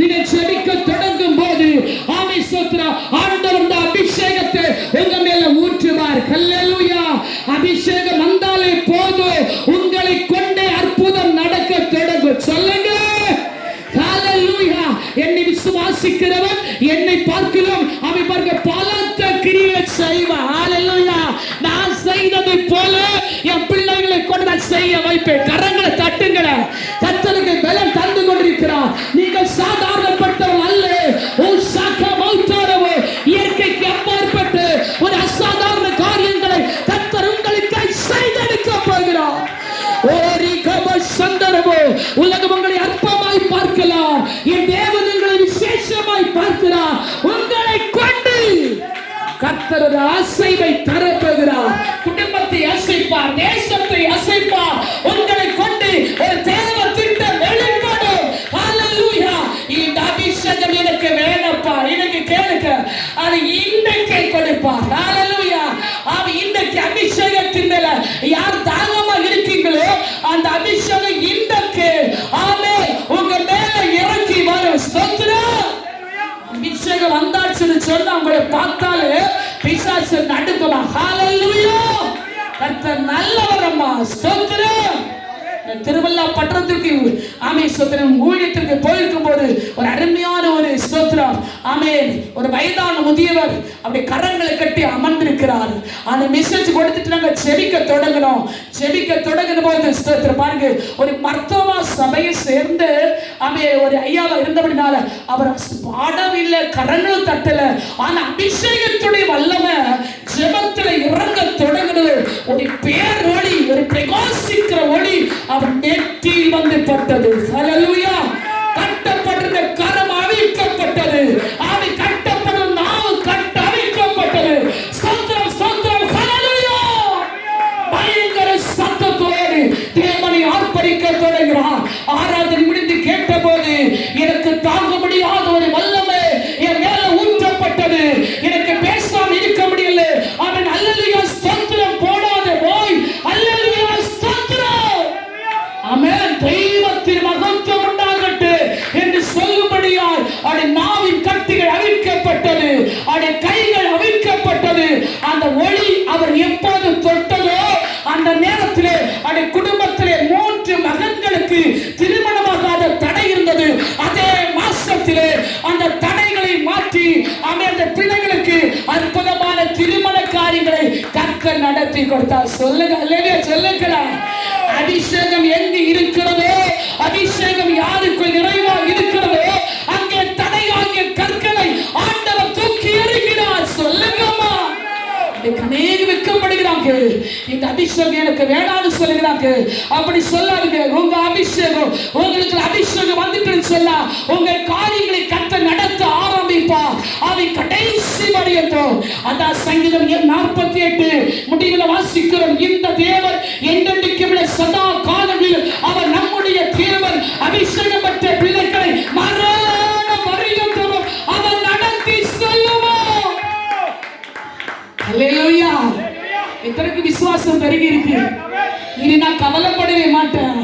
நீங்க ஜெபிக்க தொடங்கும் போது ஆமென் ஸ்தோத்திரம், ஆண்டவர் இந்த அபிஷேகத்தை உங்க மேல ஊற்றுவார். ஹல்லேலூயா. அபிஷேகம் வந்தாலே போதும், உங்களை கொண்டே அற்புதம் நடக்க தொடங்கும். சொல்லுங்க ஹல்லேலூயா. என்னை விசுவாசிக்கிறவன் என்னை பார்க்கிறோம் அவன் பாருங்க பலத்த கிரியை செய்வான். ஹல்லேலூயா. நான் செய்ததை போல என் பிள்ளைகளை கொண்டு நான் செய்ய வைப்பேன். கரங்களை தட்டுங்கள. கர்த்தருக்கு பலம் தந்து கொண்டிருக்கிறார். நீங்கள் சாதாரணப்பட்டவர்கள் அல்ல. இயற்கைக்கு அப்பாற்பட்டு ஒரு அசாதாரண காரியங்களை கர்த்தர் உங்களுக்கு செய்தெடுக்க போகிறார். உலகம் உங்களை அற்பமாய் பார்க்கலாம், என் தேவன் உங்களை விசேஷமாய் பார்க்கிறார். உங்களை கொண்டு கர்த்தர் ஒரு அசைவை தரப்போகிறார். குடும்பத்தை அசைப்பார், தேசத்தை அசைப்பார். உங்களை கொண்டு ஒரு தேவ திட்டம் வெளிப்படும். ஹல்லேலூயா. இந்த அபிஷேகம் எனக்கு வேணப்பா, எனக்கு கேளுங்க, அது இன்றைக்கே கொடுப்பார். ஹல்லேலூயா. அவன் இன்றைக்கு அபிஷேகத்தின் மேல யார் தாகமா இருக்கீங்களோ அந்த அபிஷேகம் இன்றைக்கு ஆமென் உங்க மேல இறங்கி வரும். ஸ்தோத்திரம். அபிஷேகம் வந்தாச்சுன்னு சொன்னா உங்களை பார்த்தாலே பிசாசு நடுங்குமா. ஹல்லேலூயா. கர்த்தர் நல்லவரம்மா. ஸ்தோத்திரம். திருவல்லா பட்டணத்திற்கு ஆமென் ஸ்தோத்திரம் ஊழியத்திற்கு போயிருக்கும் போது ஒரு அருமையான ஒரு ஸ்தோத்திரம் ஆமென் ஒரு வயதான முதியவர் அப்படி கரங்களை கட்டி அமர்ந்திருக்கிறார். அந்த மெசேஜ் கொடுத்துட்டு நாங்க ஜெபிக்க தொடங்கணும். ஜெபிக்க தொடங்கின போது ஸ்தோத்திரம் பாருங்க, ஒரு மர்த்தவா சபையை சேர்ந்து ஆமென் ஒரு ஐயாவா இருந்தபடினால அவர் பாடவில்லை, கரங்களும் தட்டல. ஆனா அபிஷேகத்துடைய வல்லமை ஜெபத்துல இறங்க தொடங்கினது. ஒரு பேரொளி, ஒரு பிரகாசிக்கிற ஒளி அவர் நெற்றியில் வந்து பட்டது. ஹல்லேலூயா. கட்டப்பட்டிருந்த கரம் அவிழ்க்கப்பட்டது. அவை கட்டப்பட்ட நாவு அவிழ்க்கப்பட்டது. ஸ்தோத்திரம் ஸ்தோத்திரம். ஹல்லேலூயா. பயங்கர சத்தத்தோடு தேவனை ஆர்ப்பரிக்க தொடங்கினார். ஆராதனை முடிந்து கேட்டபோது எனக்கு தாங்க முடியாத ஒரு வல்லமை என் மேல ஊற்றப்பட்டது. எனக்கு பேசாம இருக்க முடியல. அவன் ஹல்லேலூயா ஸ்தோத்திரம் போடாத போய் ஹல்லேலூயா ஸ்தோத்திரம் ஆமென் தெய்வத்தின் மகத்துவம் உண்டாகட்டு என்று சொல்லும்படியால் அவருடைய நாவின் கட்டுகள் அவிழ்க்கப்பட்டது, அவருடைய கைகள் அவிழ்க்கப்பட்டது. அந்த ஒளி அவர் எப்போது தொட்டதோ அந்த நேரத்திலே அவருடைய குடும்பத்திலே 3 மகன்களுக்கு திருமணமாகாத தடை இருந்தது. அதே மாசத்திலே அந்த தடைகளை மாற்றி அந்த பிள்ளைகளுக்கு அற்புதமான திருமண காரியங்களை கர்த்தர் நடத்தி கொடுத்தார். சொல்லுங்க அல்லேலூயா. சொல்லுங்களா. அபிஷேகம் எங்கு இருக்கிறதோ, அபிஷேகம் யாருக்குள் நிறைவாக இருக்கிறதோ அங்கே தடையாகிய கற்களை ஆண்டவர் தூக்கி எறிகிறார். சொல்லுங்கம்மா. அநேக வெட்கப்படுகிறாங்க. இந்த அபிஷேகம் எனக்கு வேணாம்னு சொல்லுகிறாங்க. அப்படி சொல்லாதீங்க. உங்க அபிஷேகம் உங்களுக்கு அபிஷேகம் வந்துட்டு சொல்ல உங்க காரியங்களை கர்த்தர் நடத்த ஆரம்பிப்பார். அவை கடைசி வரையட்டும். அதான் சங்கீதம் 48 முடிவில் வாசிக்கிறோம். இந்த தேவன் என்றென்றைக்கும் சதா காலங்களில் அவர் நம்முடைய தேவன். அபிஷேகம் பெற்ற பிள்ளைகளை மரண பரியந்தம் அவர் நடத்தி செல்லுவார். ஹல்லேலூயா. எத்தனைக்கு விசுவாசம் பெருகி இருக்கு. இனி நான் கவலைப்படவே மாட்டேன்.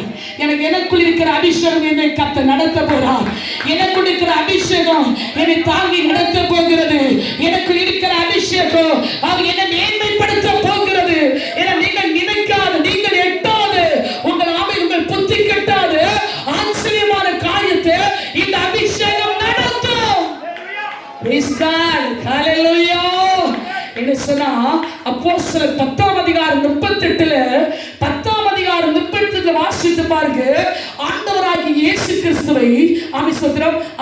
எனக்குள் இருக்கிற அபிஷேகம் என்னை கர்த்தர் நடத்த போறார். எனக்குள் இருக்கிற அபிஷேகம் என்னை தாங்கி நடத்த போகிறது. எனக்குள் இருக்கிற அபிஷேகம் அவர் என்னை மேன்மைப்படுத்த போகிறது. நீங்கள் நினைக்காது, நீங்கள் எட்டாது, உங்கள் ஆமை உங்கள் புத்தி கெட்டாது ஆச்சரியமான காரியத்தை இந்த அபிஷேகம் நடத்தும். Praise God. Hallelujah. என்ன சொன்னா அப்போஸ்தலர் 10ஆம் அதிகாரம் 38ல 10ஆம் அதிகாரம் 38ல வாசித்து பாருங்க. ஆண்டவராகிய இயேசு கிறிஸ்துவை ஆமென்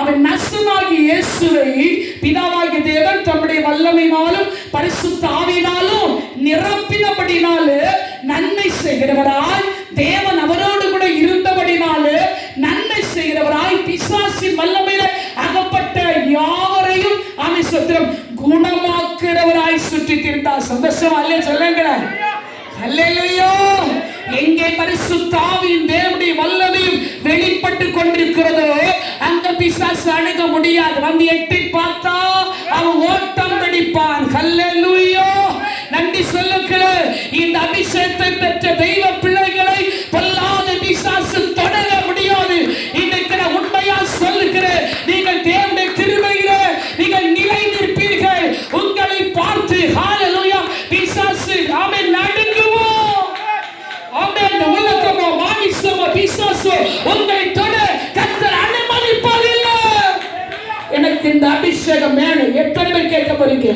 அவன் நசனாகிய இயேசுவை பிதாவாகிய தேவன் தம்முடைய வல்லமையினாலும் பரிசுத்த ஆவியினாலும் நிரப்பினபடினாலே நன்மை செய்கிறவராய் தேவன் அவரோடு கூட இருந்தபடினாலே நன்மை செய்கிறவராய் பிசாசின் வல்லமையில அகப்பட்ட யாவரையும் ஆமென் குணமாக்குறவராய் சுற்றி திரிந்தார். சந்தோஷம் அல்ல சொல்லுங்க. ஹல்லேலூயா. எங்கே பரிசுத்த ஆவியின் தேவனுடைய வல்லமையும் வெளிப்பட்டு கொண்டிருக்கிறதோ அந்த பிசாசு அணுக முடியாது. வந்து எட்டி பார்த்தா அவன் ஓட்டம் பிடிப்பான். ஹல்லேலூயா. நன்றி சொல்லுங்கள். இந்த அபிஷேகத்தை பெற்ற தெய்வ பிள்ளைகளை பொல்லாத பிசாசு தொடர முடியாது. இன்னைக்கு நான் உண்மையா சொல்லுகிறேன். அபிஷேகம் வேணும். எத்தனை பேர் கேட்க போறீங்க?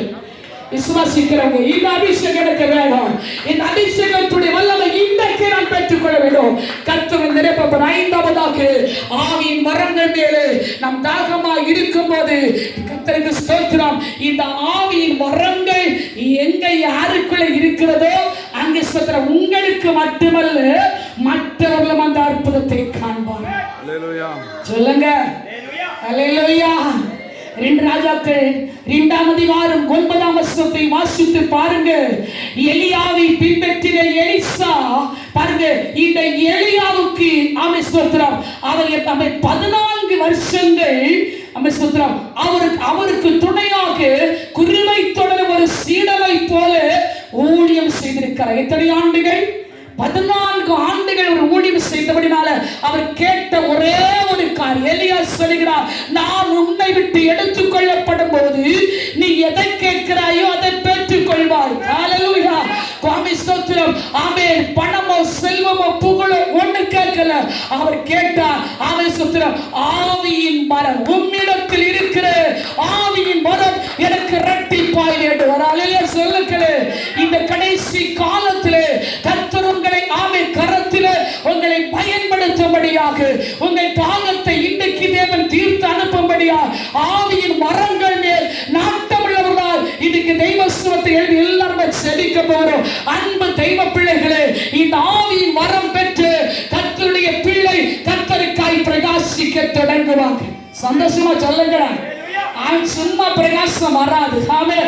விசுவாசிக்கிறவங்க இந்த அபிஷேகம் எனக்கு வேணும். இந்த அபிஷேகத்துடைய வல்லமை இன்றைக்கு நான் பெற்றுக்கொள்ள வேண்டும். கர்த்தர் நிரப்பப்பட. ஐந்தாவதாக ஆவியின் வரங்கள் மேலே நாம் தாகமாக இருக்கும் போது கர்த்தருக்கு ஸ்தோத்திரம். இந்த ஆவியின் வரங்கள் எங்க யாருக்குள்ள இருக்கிறதோ அங்கே ஸ்தோத்திரம். உங்களுக்கு மட்டுமல்ல மற்றவர்களும் அந்த அற்புதத்தை காண்பார். சொல்லுங்க அல்லேலூயா. 2 ராஜாக்கள் 2ஆம் அதிகாரம் 9ஆம் வசனத்தை வாசித்து பாருங்க. எலியாவை பின்பற்றின எலிசா பாருங்க. இந்த எலியாவுக்கு ஸ்தோத்திரம் அவர் 14 வருஷங்கள் ஸ்தோத்திரம் அவருக்கு துணையாக குருவை தொடர ஒரு சீடனை போல ஊழியம் செய்திருக்கிறார். எத்தனை ஆண்டுகள்? 14 ஆண்டுகள் ஒரு ஊழியம் செய்தபடினால அவர் கேட்ட ஒரே ஒரு காரியம். எலியா சொல்கிறார், நான் உன்னை விட்டு எடுத்துக் கொள்ளப்படும் போது நீ எதை கேட்கிறாயோ அதை பெற்றுக் கொள்வாய். ஹல்லேலூயா. ஸ்தோத்திரம். ஆமென். பணமோ செல்வமோ புகழோ ஒண்ணு கேட்கல. அவர் கேட்டார் ஸ்தோத்திரம், ஆவியின் மரம் உம்மிடத்தில் இருக்கிற ஆவியின் மரம் எனக்கு இரட்டிப்பாய் வேண்டும். ஹல்லேலூயா. சொல்லுங்களே, இந்த கடைசி காலத்திலே கர்த்தர் உங்களை கரத்திலே உங்களை பயன்படுத்தும்படியாக உங்கள் தாகத்தை இன்றைக்கு தேவன் தீர்த்து அனுப்பும்படியாக ஆவியின் மரங்கள் மேல் நாட்டமுள்ளவர்களால் இன்னைக்கு தெய்வ சுவத்தை எழுதி எல்லாருமே செபிக்க போறோம். அன்பு தெய்வ பிள்ளைகளே, இந்த ஆவியின் மரம் பெற்று கர்த்தருடைய பிள்ளை கர்த்தருக்காய் பிரகாசிக்க தொடங்குவாங்க. சந்தோஷமா சொல்லுங்க. சும்மா பிரகாசம் வராது. ஆமென்.